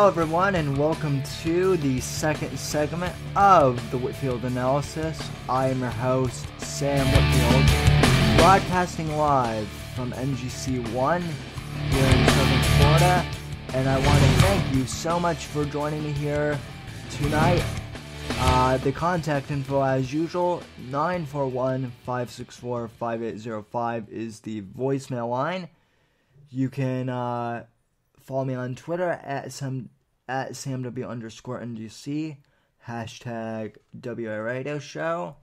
Hello everyone and welcome to the second segment of the Whitfield Analysis. I am your host, Sam Whitfield, broadcasting live from NGC 1 here in Southern Florida, and I want to thank you so much for joining me here tonight. The contact info as usual, 941-564-5805 is the voicemail line. You can follow me on Twitter at SamW_NGC, hashtag WA Radio Show.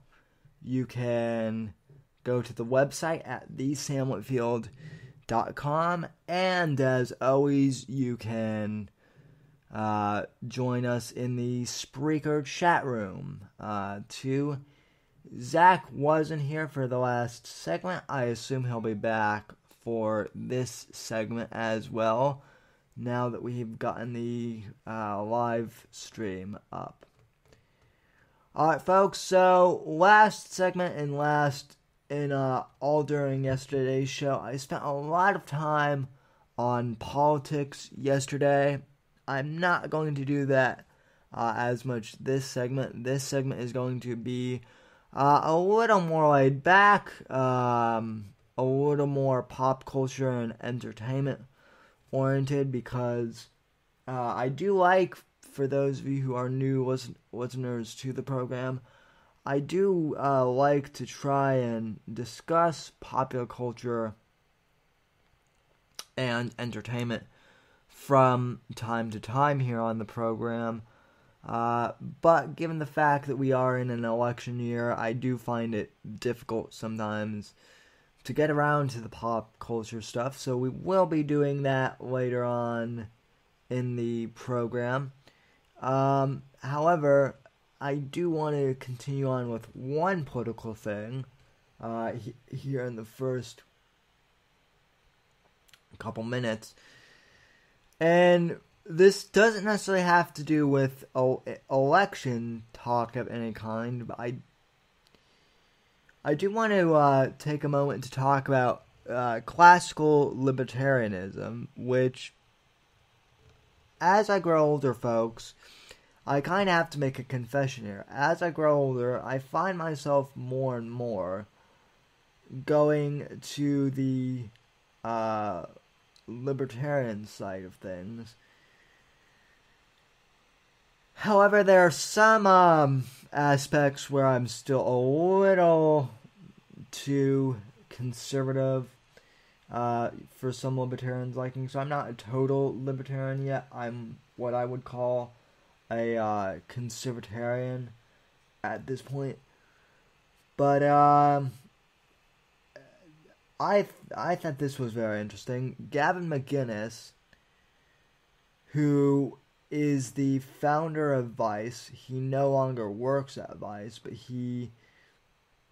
You can go to the website at thesamwhitfield.com, and as always, you can join us in the Spreaker chat room. Too. Zach wasn't here for the last segment. I assume he'll be back for this segment as well, now that we've gotten the live stream up. Alright folks, so last segment and all during yesterday's show, I spent a lot of time on politics yesterday. I'm not going to do that as much this segment. This segment is going to be a little more laid back, a little more pop culture and entertainment oriented, because I do like, for those of you who are new listeners to the program, I do like to try and discuss popular culture and entertainment from time to time here on the program. But given the fact that we are in an election year, I do find it difficult sometimes to get around to the pop culture stuff, so we will be doing that later on in the program. However, I do want to continue on with one political thing here in the first couple minutes, and this doesn't necessarily have to do with election talk of any kind, but I do want to take a moment to talk about classical libertarianism, which, as I grow older, folks, I kind of have to make a confession here. As I grow older, I find myself more and more going to the libertarian side of things. However, there are some aspects where I'm still a little too conservative for some libertarians' liking. So I'm not a total libertarian yet. I'm what I would call a conservatarian at this point. But I thought this was very interesting. Gavin McInnes, who is the founder of Vice. He no longer works at Vice, but he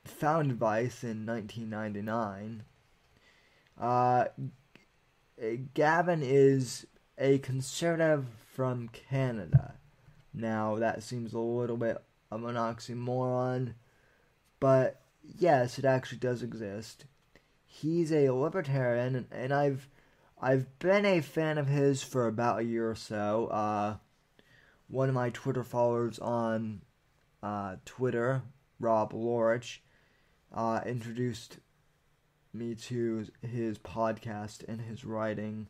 founded Vice in 1999. Gavin is a conservative from Canada. Now, that seems a little bit of an oxymoron, but yes, it actually does exist. He's a libertarian, and I've been a fan of his for about a year or so. One of my Twitter followers on Twitter, Rob Lorich, introduced me to his podcast and his writing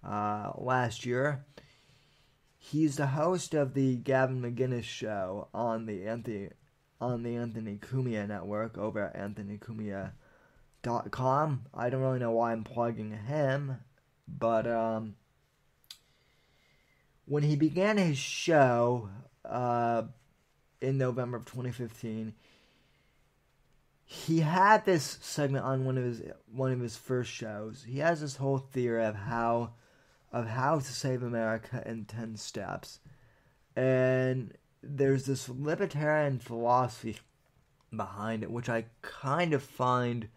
last year. He's the host of the Gavin McInnes Show on the Anthony Cumia network over at anthonycumia.com. I don't really know why I'm plugging him, but when he began his show in November of 2015, he had this segment on one of his first shows. He has this whole theory of how to save America in 10 steps, and there's this libertarian philosophy behind it, which I kind of find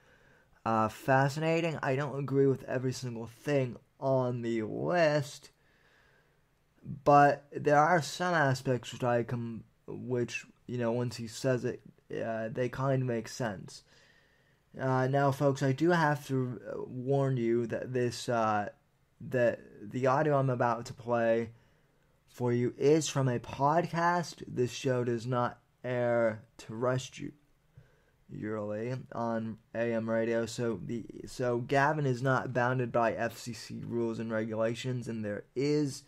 fascinating. I don't agree with every single thing on the list, but there are some aspects which once he says it, they kind of make sense. Now, folks, I do have to warn you that that the audio I'm about to play for you is from a podcast. This show does not air terrestrially on AM radio, so Gavin is not bounded by FCC rules and regulations, and there is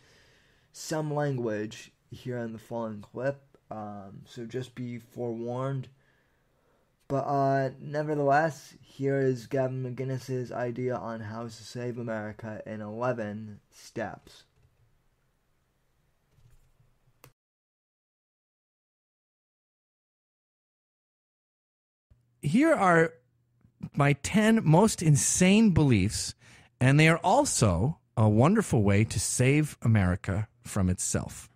some language here in the following clip, so just be forewarned. But nevertheless, here is Gavin McInnes's idea on how to save America in 11 steps. Here are my 10 most insane beliefs, and they are also a wonderful way to save America from itself.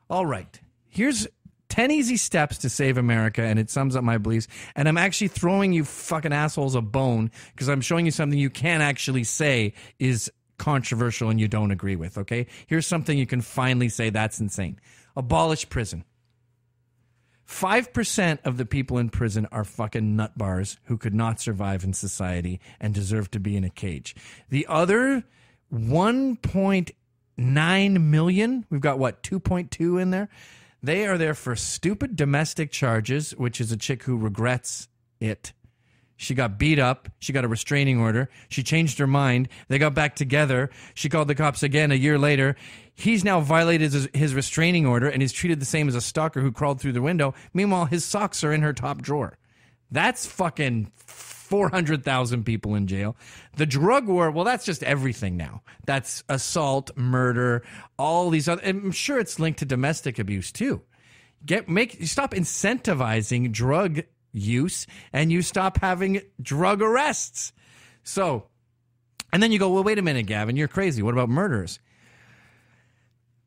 All right, here's 10 easy steps to save America, and it sums up my beliefs. And I'm actually throwing you fucking assholes a bone because I'm showing you something you can't actually say is controversial and you don't agree with, okay? Here's something you can finally say that's insane. Abolish prison. 5% of the people in prison are fucking nutbars who could not survive in society and deserve to be in a cage. The other 1.9 million, we've got what, 2.2 in there? They are there for stupid domestic charges, which is a chick who regrets it. She got beat up. She got a restraining order. She changed her mind. They got back together. She called the cops again a year later. He's now violated his restraining order and is treated the same as a stalker who crawled through the window. Meanwhile, his socks are in her top drawer. That's fucking 400,000 people in jail. The drug war, well, that's just everything now. That's assault, murder, all these other. I'm sure it's linked to domestic abuse too. Stop incentivizing drug use and you stop having drug arrests. So, and then you go, well, wait a minute, Gavin, you're crazy. What about murders?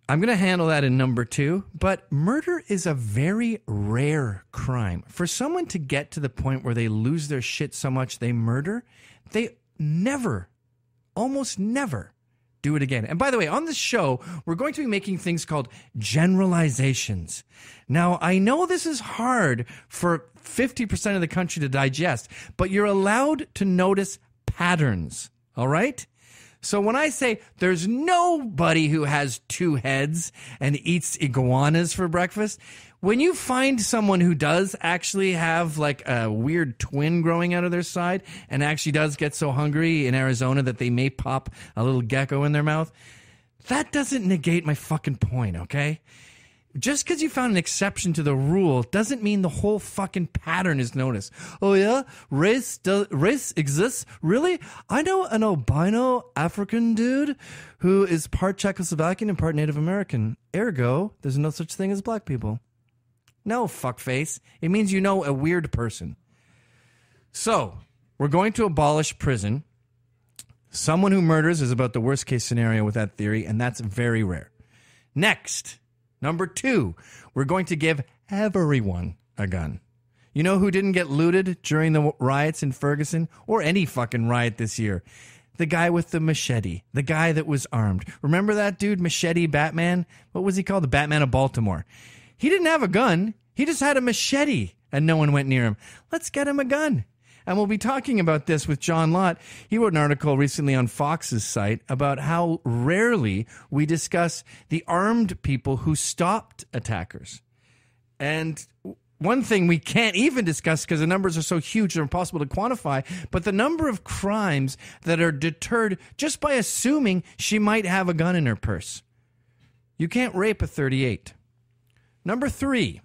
I'm going to handle that in number 2, but murder is a very rare crime. For someone to get to the point where they lose their shit so much they murder, they almost never do it again. And by the way, on this show, we're going to be making things called generalizations. Now, I know this is hard for 50% of the country to digest, but you're allowed to notice patterns, all right? So when I say there's nobody who has 2 heads and eats iguanas for breakfast, when you find someone who does actually have like a weird twin growing out of their side and actually does get so hungry in Arizona that they may pop a little gecko in their mouth, that doesn't negate my fucking point, okay? Just because you found an exception to the rule doesn't mean the whole fucking pattern is noticed. Oh yeah? Race exists? Really? I know an albino African dude who is part Czechoslovakian and part Native American. Ergo, there's no such thing as black people. No, fuckface. It means you know a weird person. So, we're going to abolish prison. Someone who murders is about the worst case scenario with that theory, and that's very rare. Next. Number 2, we're going to give everyone a gun. You know who didn't get looted during the riots in Ferguson or any fucking riot this year? The guy with the machete, the guy that was armed. Remember that dude, Machete Batman? What was he called? The Batman of Baltimore. He didn't have a gun. He just had a machete and no one went near him. Let's get him a gun. And we'll be talking about this with John Lott. He wrote an article recently on Fox's site about how rarely we discuss the armed people who stopped attackers. And one thing we can't even discuss because the numbers are so huge they're impossible to quantify, but the number of crimes that are deterred just by assuming she might have a gun in her purse. You can't rape a 38. Number 3,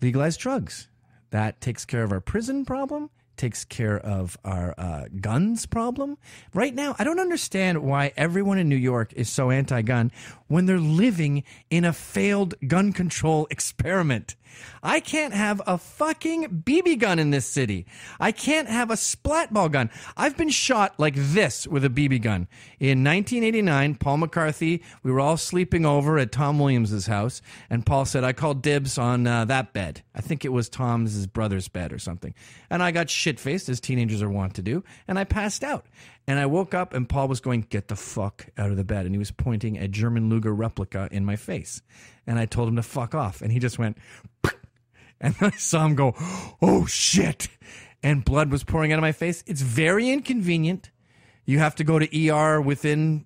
legalize drugs. That takes care of our prison problem, takes care of our guns problem. Right now, I don't understand why everyone in New York is so anti-gun when they're living in a failed gun control experiment. I can't have a fucking BB gun in this city. I can't have a splat ball gun. I've been shot like this with a BB gun. In 1989, Paul McCarthy, we were all sleeping over at Tom Williams' house, and Paul said, I called dibs on that bed. I think it was Tom's brother's bed or something. And I got shit-faced, as teenagers are wont to do, and I passed out. And I woke up, and Paul was going, get the fuck out of the bed. And he was pointing a German Luger replica in my face. And I told him to fuck off. And he just went, and I saw him go, oh, shit. And blood was pouring out of my face. It's very inconvenient. You have to go to ER within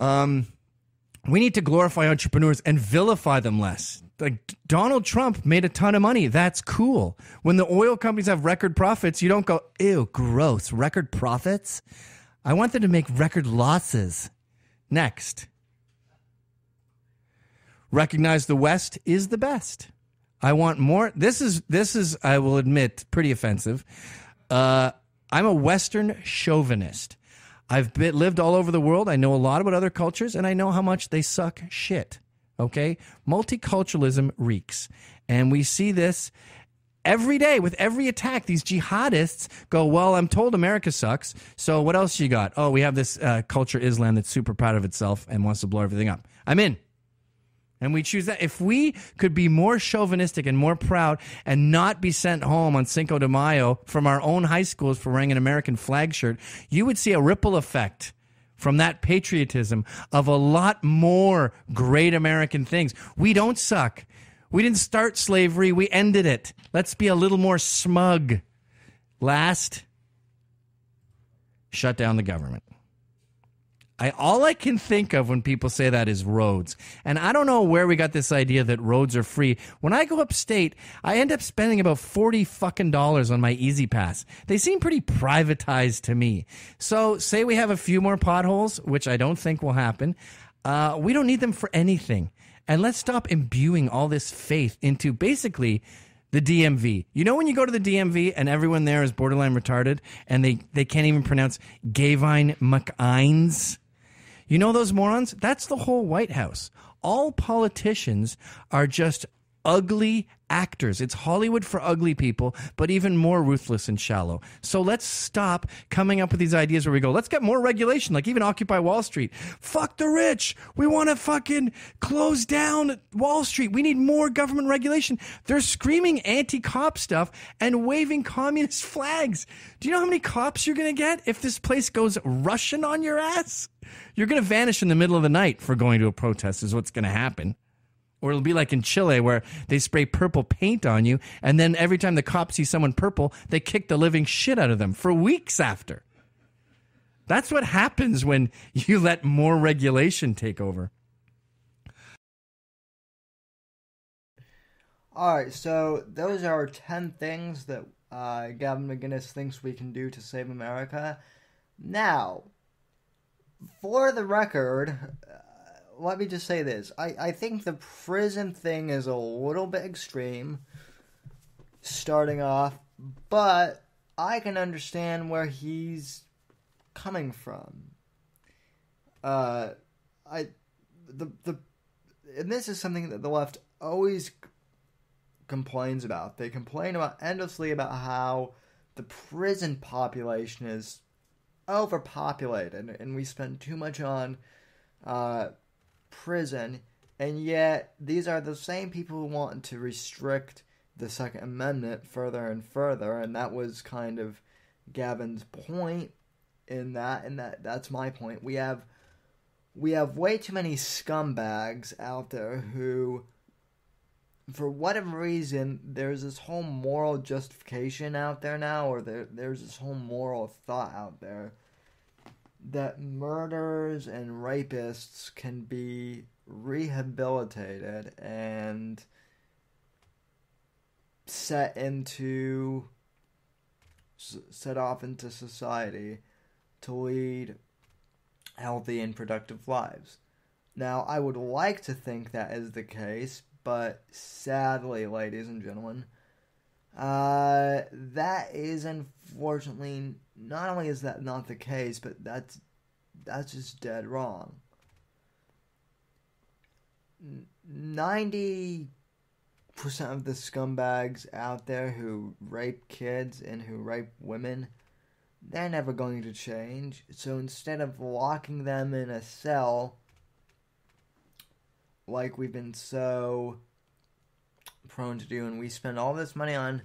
We need to glorify entrepreneurs and vilify them less. Like Donald Trump made a ton of money. That's cool. When the oil companies have record profits, you don't go, ew, gross, record profits? I want them to make record losses. Next. Recognize the West is the best. I want more. This is, I will admit, pretty offensive. I'm a Western chauvinist. I've lived all over the world. I know a lot about other cultures, and I know how much they suck shit. Okay? Multiculturalism reeks. And we see this every day with every attack. These jihadists go, well, I'm told America sucks, so what else you got? Oh, we have this culture Islam that's super proud of itself and wants to blow everything up. I'm in. And we choose that. If we could be more chauvinistic and more proud and not be sent home on Cinco de Mayo from our own high schools for wearing an American flag shirt, you would see a ripple effect from that patriotism of a lot more great American things. We don't suck. We didn't start slavery. We ended it. Let's be a little more smug. Last, shut down the government. All I can think of when people say that is roads. And I don't know where we got this idea that roads are free. When I go upstate, I end up spending about $40 fucking on my Easy Pass. They seem pretty privatized to me. So say we have a few more potholes, which I don't think will happen. We don't need them for anything. And let's stop imbuing all this faith into basically the DMV. You know when you go to the DMV and everyone there is borderline retarded and they can't even pronounce Gavin McInnes? You know those morons? That's the whole White House. All politicians are just ugly actors. It's Hollywood for ugly people, but even more ruthless and shallow. So let's stop coming up with these ideas where we go, let's get more regulation, like even Occupy Wall Street. Fuck the rich. We want to fucking close down Wall Street. We need more government regulation. They're screaming anti-cop stuff and waving communist flags. Do you know how many cops you're going to get if this place goes Russian on your ass? You're going to vanish in the middle of the night for going to a protest is what's going to happen. Or it'll be like in Chile where they spray purple paint on you, and then every time the cops see someone purple, they kick the living shit out of them for weeks after. That's what happens when you let more regulation take over. All right, so those are 10 things that Gavin McInnes thinks we can do to save America. Now, for the record, let me just say this. I think the prison thing is a little bit extreme, starting off, but I can understand where he's coming from. And this is something that the left always complains about. They complain endlessly about how the prison population is overpopulated, and we spend too much on prison, and yet these are the same people who want to restrict the Second Amendment further and further, and that was kind of Gavin's point in that, and that's my point. We have way too many scumbags out there who, for whatever reason, there's this whole moral justification out there now, or there's this whole moral thought out there that murderers and rapists can be rehabilitated and set off into society to lead healthy and productive lives. Now, I would like to think that is the case, but sadly, ladies and gentlemen, that is unfortunately, not only is that not the case, but that's just dead wrong. 90% of the scumbags out there who rape kids and who rape women, they're never going to change. So instead of locking them in a cell, like we've been so prone to do, and we spend all this money on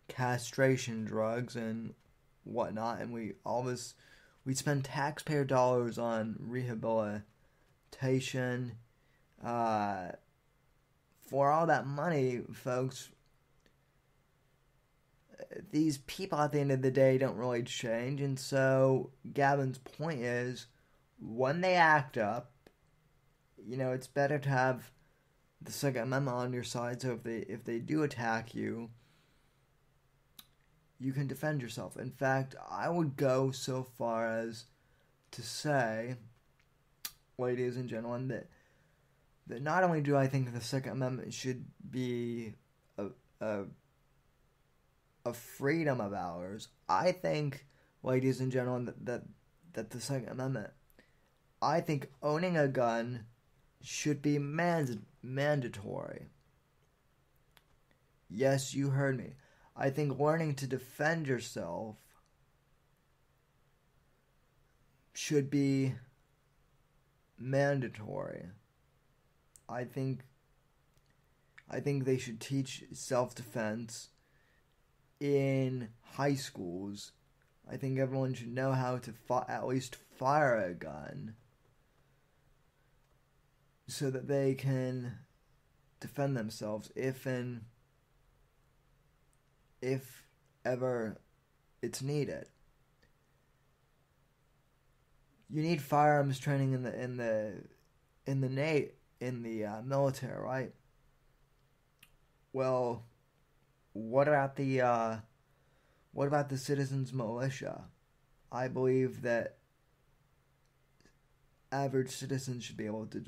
castration drugs and whatnot, and we spend taxpayer dollars on rehabilitation. For all that money, folks, these people at the end of the day don't really change, and so Gavin's point is, when they act up, it's better to have the Second Amendment on your side, so if they do attack you, you can defend yourself. In fact, I would go so far as to say, ladies and gentlemen, that not only do I think the Second Amendment should be a freedom of ours, I think, ladies and gentlemen, that the Second Amendment, I think owning a gun should be mandatory. Yes, you heard me. I think learning to defend yourself should be mandatory. I think they should teach self-defense in high schools. I think everyone should know how to at least fire a gun so that they can defend themselves if ever it's needed. You need firearms training in the military, right? Well, what about the citizens militia? I believe that average citizens should be able to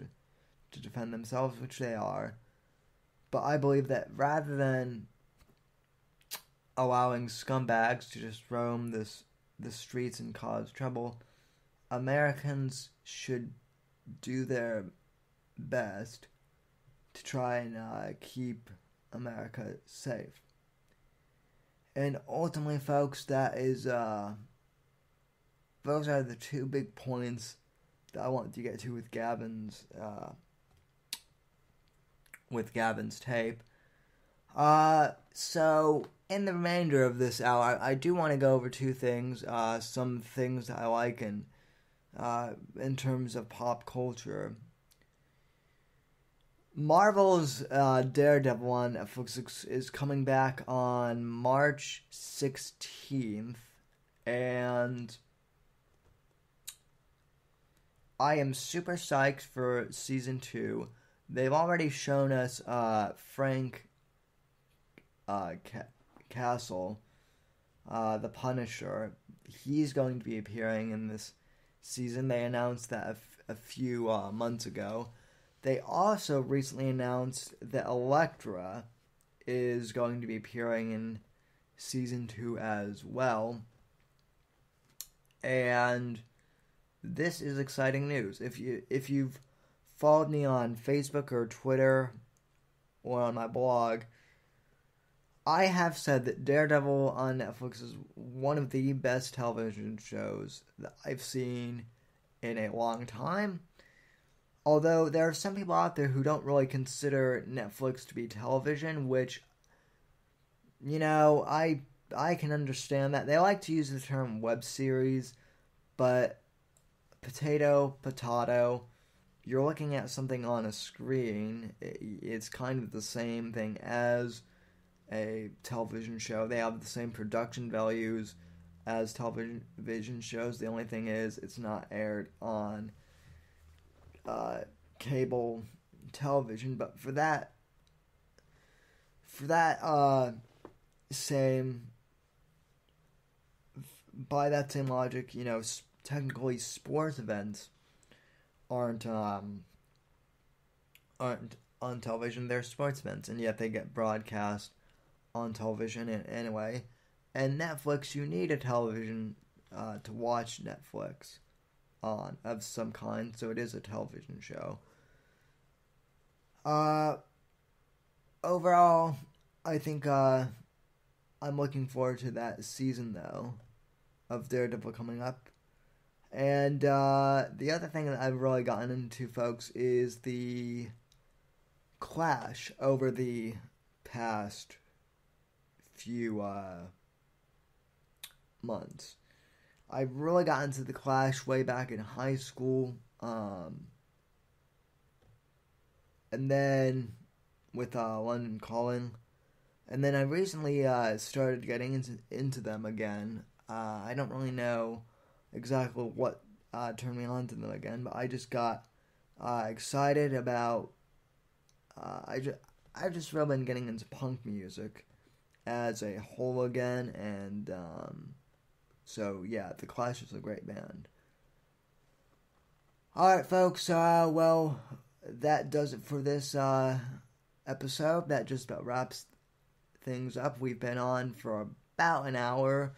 defend themselves, which they are. But I believe that rather than allowing scumbags to just roam the streets and cause trouble, Americans should do their best to try and keep America safe. And ultimately, folks, those are the two big points that I want to get to with Gavin's tape. So in the remainder of this hour, I do want to go over two things. Some things that I like in terms of pop culture. Marvel's Daredevil on Netflix is coming back on March 16th, and I am super psyched for Season 2. They've already shown us Frank Castle, the Punisher. He's going to be appearing in this season. They announced that a few months ago. They also recently announced that Elektra is going to be appearing in Season 2 as well. And this is exciting news. If you've followed me on Facebook or Twitter or on my blog, I have said that Daredevil on Netflix is one of the best television shows that I've seen in a long time. Although there are some people out there who don't really consider Netflix to be television, which, I can understand that. They like to use the term web series, but potato, you're looking at something on a screen. It's kind of the same thing as a television show. They have the same production values as television shows. The only thing is it's not aired on cable television. But by that same logic, technically sports events aren't on television. They're sports events, and yet they get broadcast on television anyway. And Netflix, you need a television to watch Netflix on of some kind, so it is a television show. Overall, I think I'm looking forward to that season, though, of Daredevil coming up. And the other thing that I've really gotten into, folks, is the clash over the past few months. I really got into the clash way back in high school, and then with London Calling, and then I recently started getting into them again. I don't really know exactly what turned me on to them again, but I just got excited about. I've just really been getting into punk music as a whole again, and so yeah, The Clash is a great band. All right, folks. Well, that does it for this episode. That just about wraps things up. We've been on for about an hour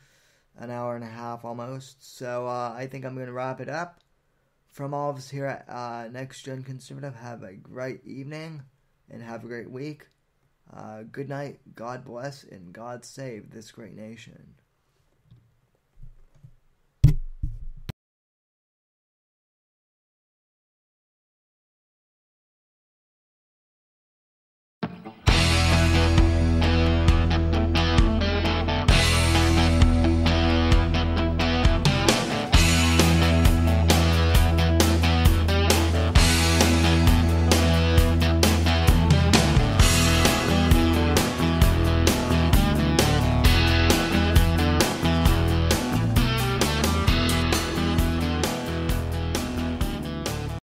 and a half almost. So I think I'm going to wrap it up. From all of us here at Next Gen Conservative, have a great evening and have a great week. Good night, God bless, and God save this great nation.